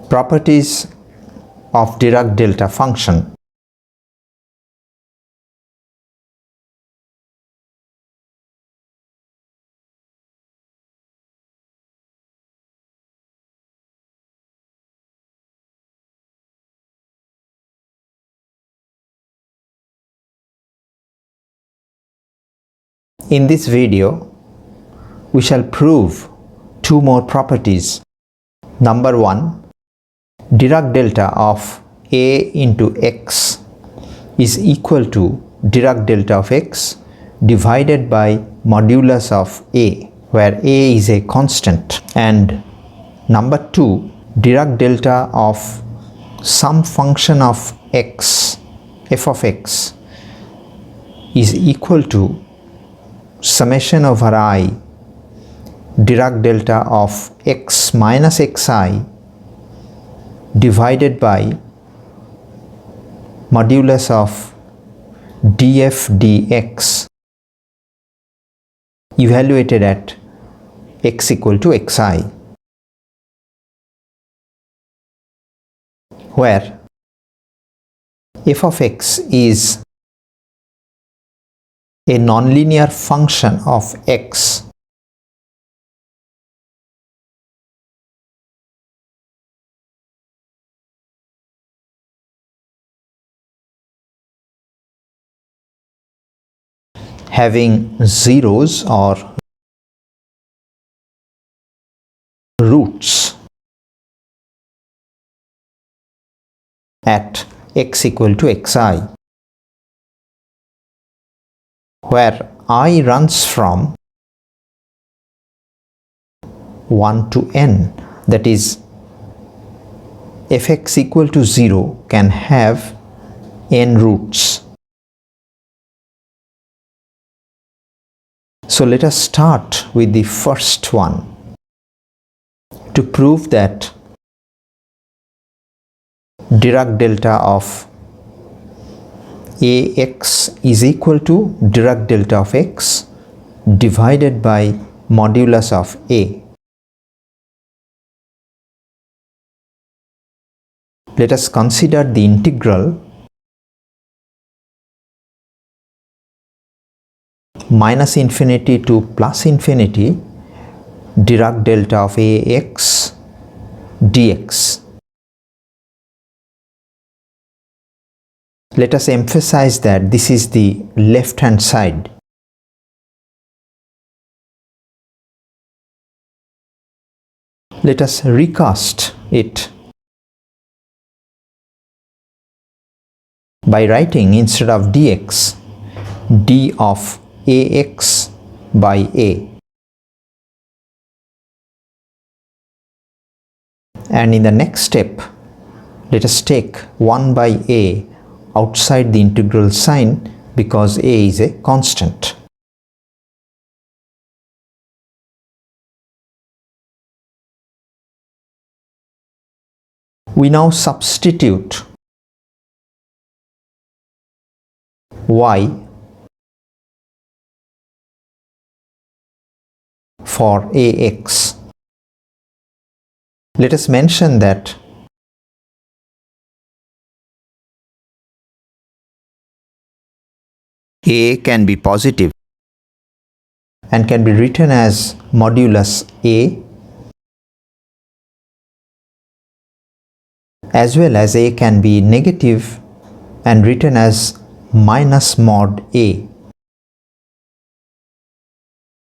Properties of Dirac delta function. In this video, we shall prove two more properties. Number one, Dirac delta of A into x is equal to Dirac delta of x divided by modulus of A, where A is a constant. And number two, Dirac delta of some function of x, f of x, is equal to summation over I Dirac delta of x minus xi divided by modulus of df dx evaluated at x equal to xi, where f of x is a nonlinear function of x having zeros or roots at x equal to xi, where I runs from 1 to n, that is, fx equal to 0 can have n roots. So let us start with the first one to prove that Dirac delta of Ax is equal to Dirac delta of x divided by modulus of A. Let us consider the integral minus infinity to plus infinity Dirac delta of Ax dx. Let us emphasize that this is the left hand side. Let us recast it by writing, instead of dx, d of Ax by A. And in the next step, let us take 1 by A outside the integral sign because A is a constant. We now substitute y for Ax. Let us mention that A can be positive and can be written as modulus A, as well as A can be negative and written as minus mod A.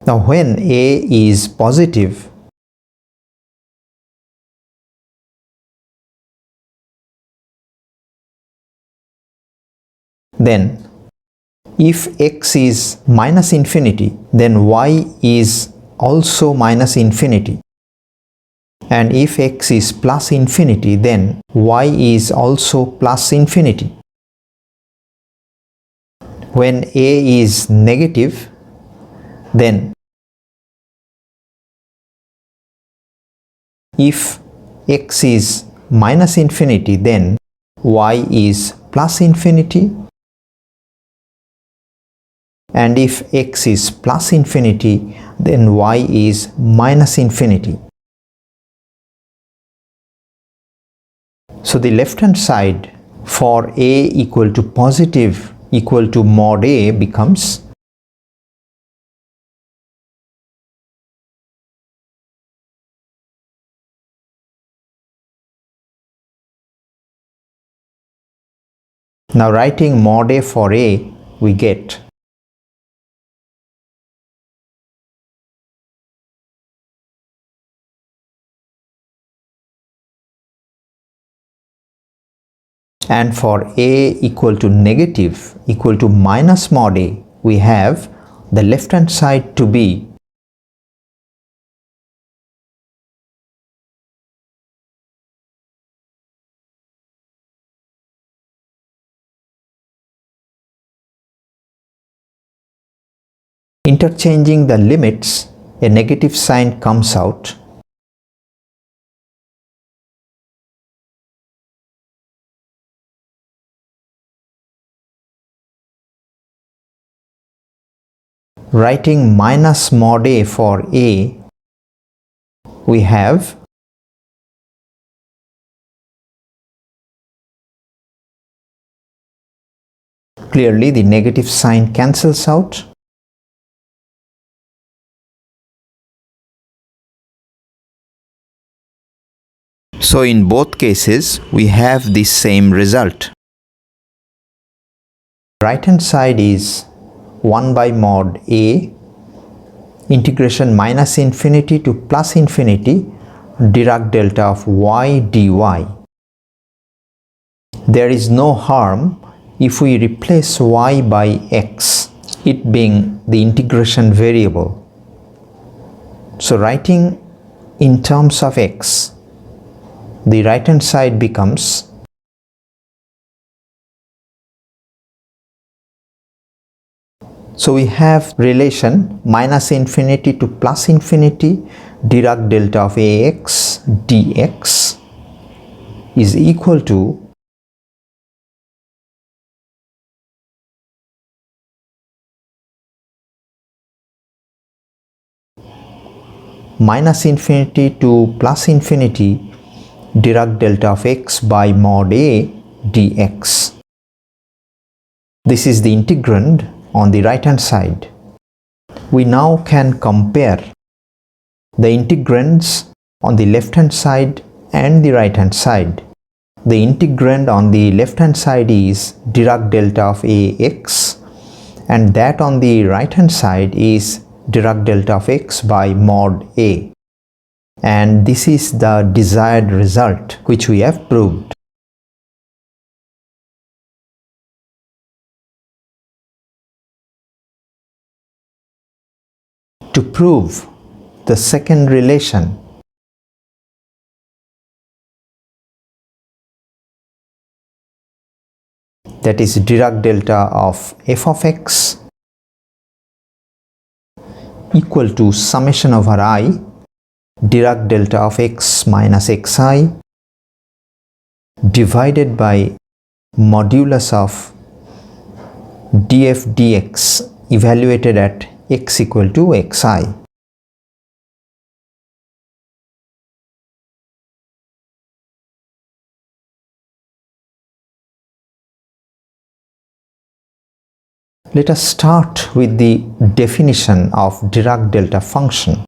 Now when A is positive, then if x is minus infinity, then y is also minus infinity. And if x is plus infinity, then y is also plus infinity. When A is negative, then if x is minus infinity, then y is plus infinity. And if x is plus infinity, then y is minus infinity. So the left hand side for A equal to positive equal to mod A becomes now writing mod A for A, we get and for A equal to negative equal to minus mod A, we have the left hand side to be interchanging the limits, a negative sign comes out. Writing minus mod A for A, we have clearly the negative sign cancels out. So in both cases, we have the same result. Right hand side is 1 by mod A integration minus infinity to plus infinity Dirac delta of y dy. There is no harm if we replace y by x, it being the integration variable. So writing in terms of x, the right hand side becomes so we have relation minus infinity to plus infinity Dirac delta of ax dx is equal to minus infinity to plus infinity Dirac delta of x by mod A dx. This is the integrand on the right hand side. We now can compare the integrands on the left hand side and the right hand side. The integrand on the left hand side is Dirac delta of ax and that on the right hand side is Dirac delta of x by mod A. And this is the desired result which we have proved. To prove the second relation, that is Dirac delta of f of x equal to summation over I Dirac delta of x minus xi divided by modulus of df dx evaluated at x equal to xi. Let us start with the definition of Dirac delta function.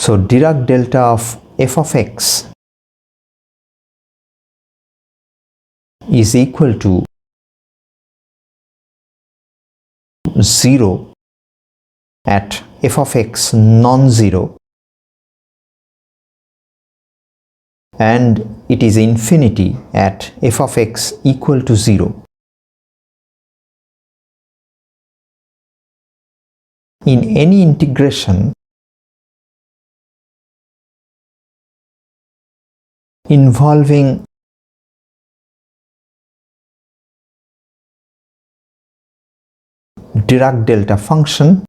So Dirac delta of f of x is equal to 0 at f of x non-zero and it is infinity at f of x equal to 0. In any integration involving Dirac delta function,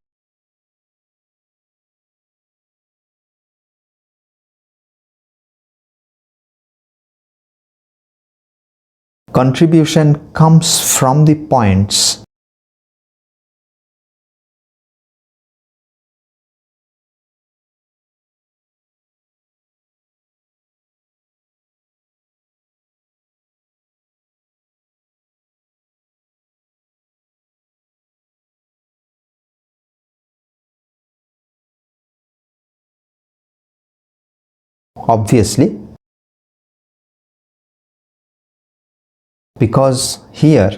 contribution comes from the points obviously, because here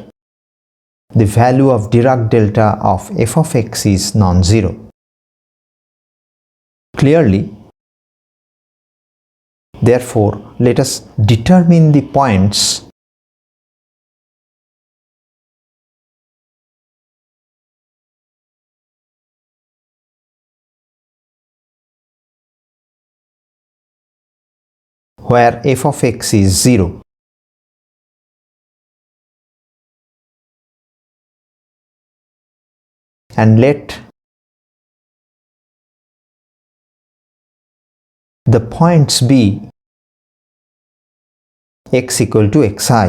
the value of Dirac delta of f of x is non-zero. Clearly, therefore, let us determine the points where f of x is 0. And let the points be x equal to xi.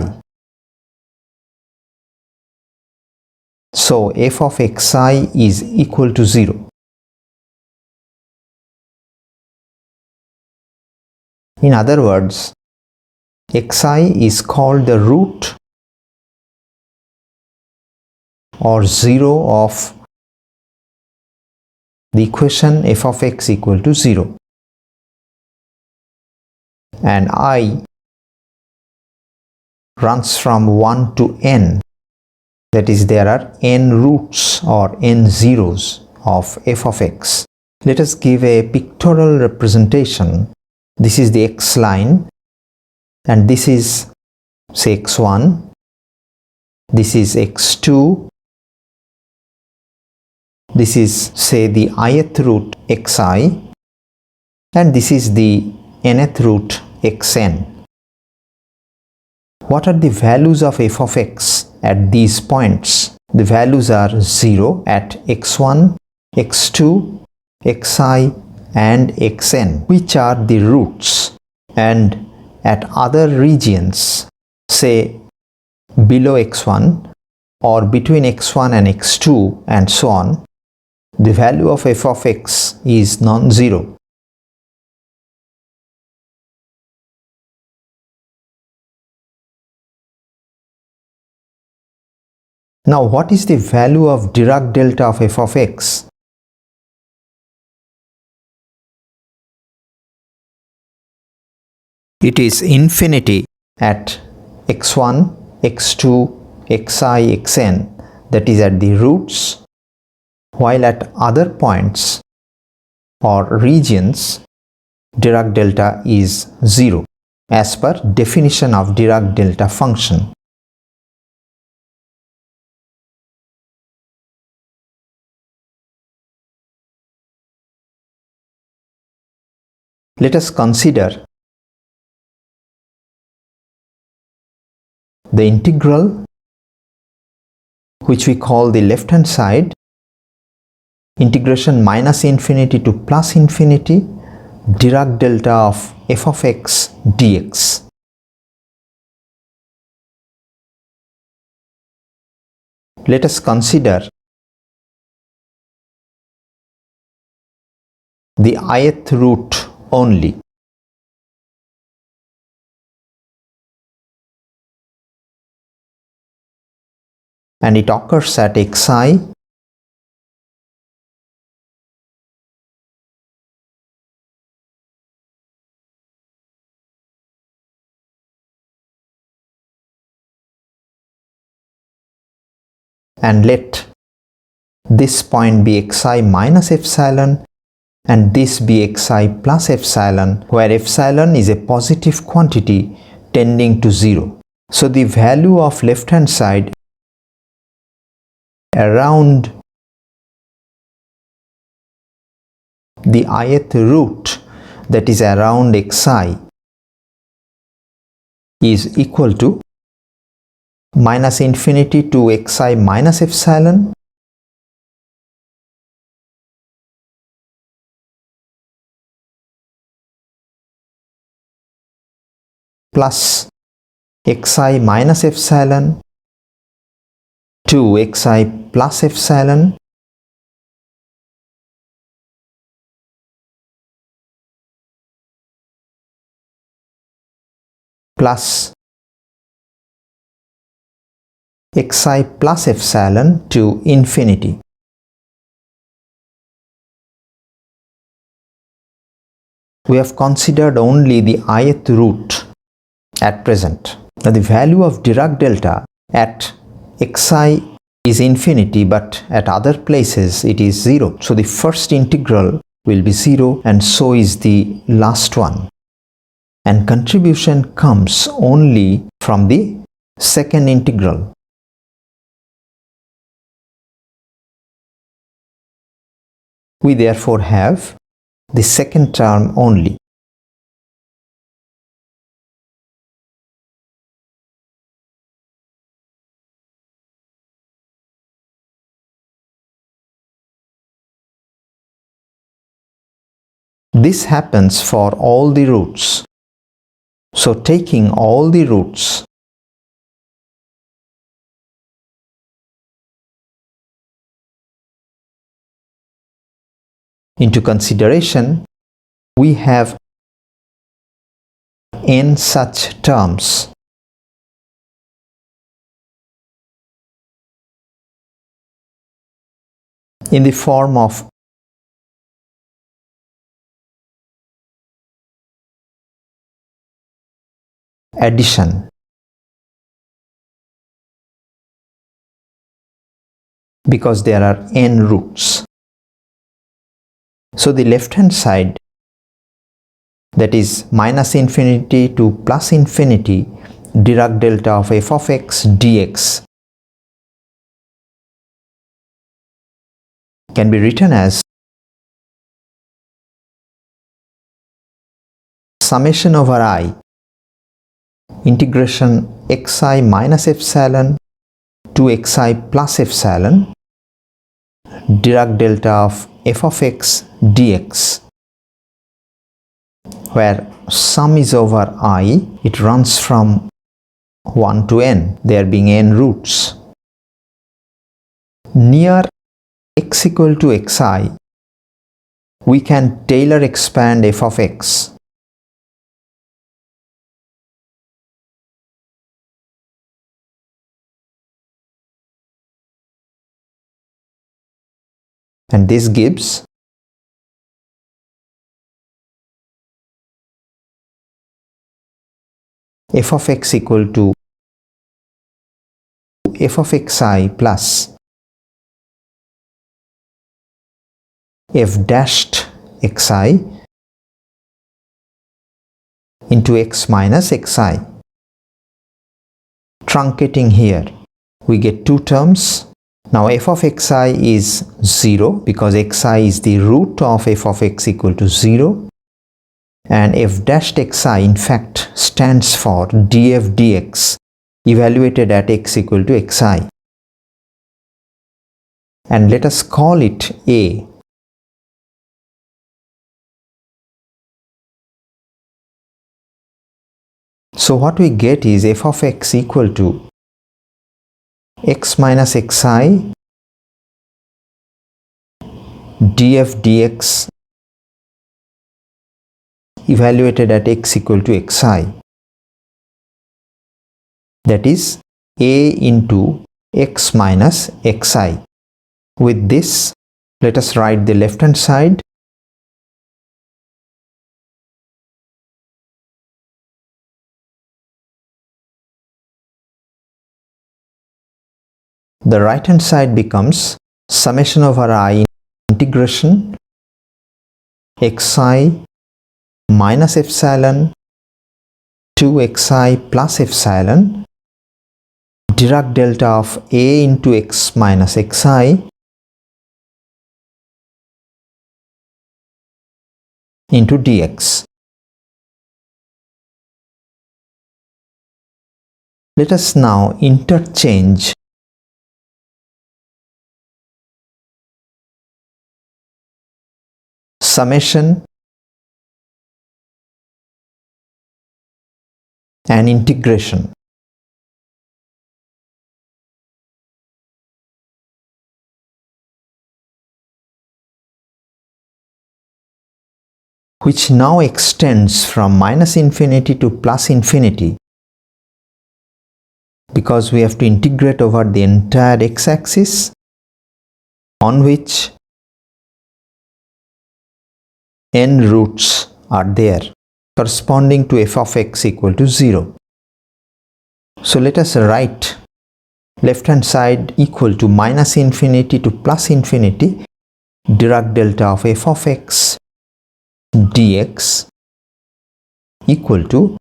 So f of xi is equal to 0. In other words, xi is called the root or 0 of the equation f of x equal to 0. And I runs from 1 to n. That is, there are n roots or n zeros of f of x. Let us give a pictorial representation. This is the x line, and this is, say, x1, this is x2, this is, say, the ith root xi, and this is the nth root xn. What are the values of f of x at these points? The values are 0 at x1, x2, xi and xn, which are the roots, and at other regions, say below x1 or between x1 and x2 and so on, the value of f of x is non-zero. Now, what is the value of Dirac delta of f of x? It is infinity at x1, x2, xi, xn, that is at the roots, while at other points or regions, Dirac delta is 0 as per definition of Dirac delta function. Let us consider the integral, which we call the left hand side, integration minus infinity to plus infinity, Dirac delta of f of x dx. Let us consider the ith root only. And it occurs at xi, and let this point be xi minus epsilon and this be xi plus epsilon, where epsilon is a positive quantity tending to 0. So the value of left hand side around the ith root, that is around xi, is equal to minus infinity to xi minus epsilon plus xi minus epsilon to xi plus epsilon plus xi plus epsilon to infinity. We have considered only the ith root at present. Now the value of Dirac delta at xi is infinity, but at other places it is 0. So the first integral will be 0 and so is the last one. And contribution comes only from the second integral. We therefore have the second term only. This happens for all the roots. So taking all the roots into consideration, we have n such terms. In the form of addition, because there are n roots. So the left hand side, that is minus infinity to plus infinity Dirac delta of f of x dx, can be written as summation over I integration xi minus epsilon to xi plus epsilon Dirac delta of f of x dx, where sum is over I, it runs from 1 to n, there being n roots. Near x equal to xi, we can Taylor expand f of x. And this gives f of x equal to f of xi plus f dashed xi into x minus xi. Truncating here, we get two terms. Now f of xi is 0 because xi is the root of f of x equal to 0, and f dashed xi in fact stands for df dx evaluated at x equal to xi, and let us call it a. So what we get is f of x equal to x minus xi df dx evaluated at x equal to xi, that is a into x minus xi. With this, let us write the left hand side. The right hand side becomes summation over I integration xi minus epsilon to xi plus epsilon Dirac delta of a into x minus xi into dx. Let us now interchange summation and integration. which now extends from minus infinity to plus infinity, because we have to integrate over the entire x-axis on which n roots are there, corresponding to f of x equal to 0. So let us write left hand side equal to minus infinity to plus infinity Dirac delta of f of x dx equal to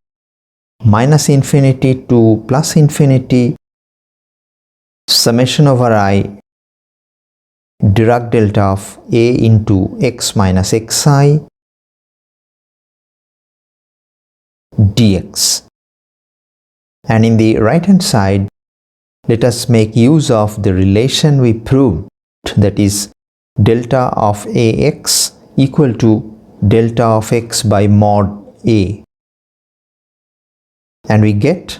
minus infinity to plus infinity summation over I Dirac delta of a into x minus xi dx. And in the right hand side, let us make use of the relation we proved, that is delta of ax equal to delta of x by mod a, and we get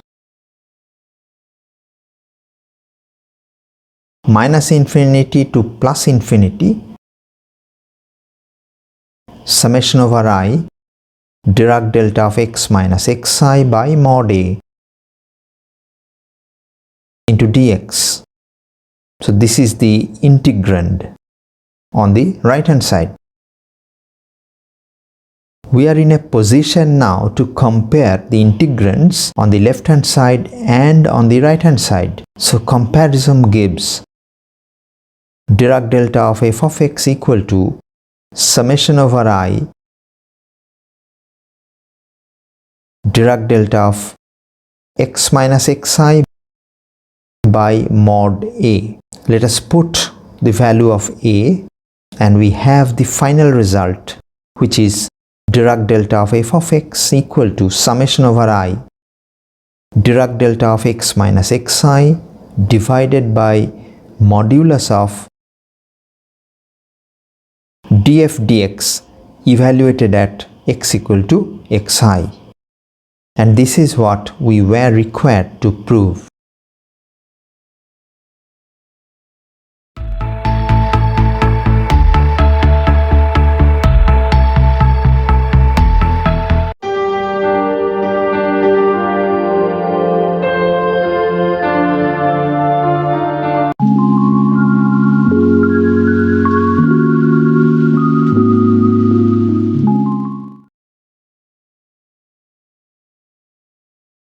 minus infinity to plus infinity summation over I Dirac delta of x minus xi by mod a into dx. So this is the integrand on the right hand side. We are in a position now to compare the integrands on the left hand side and on the right hand side. So comparison gives Dirac delta of f of x equal to summation over I Dirac delta of x minus xi by mod a. Let us put the value of a and we have the final result, which is Dirac delta of f of x equal to summation over I Dirac delta of x minus xi divided by modulus of df dx evaluated at x equal to xi. And this is what we were required to prove.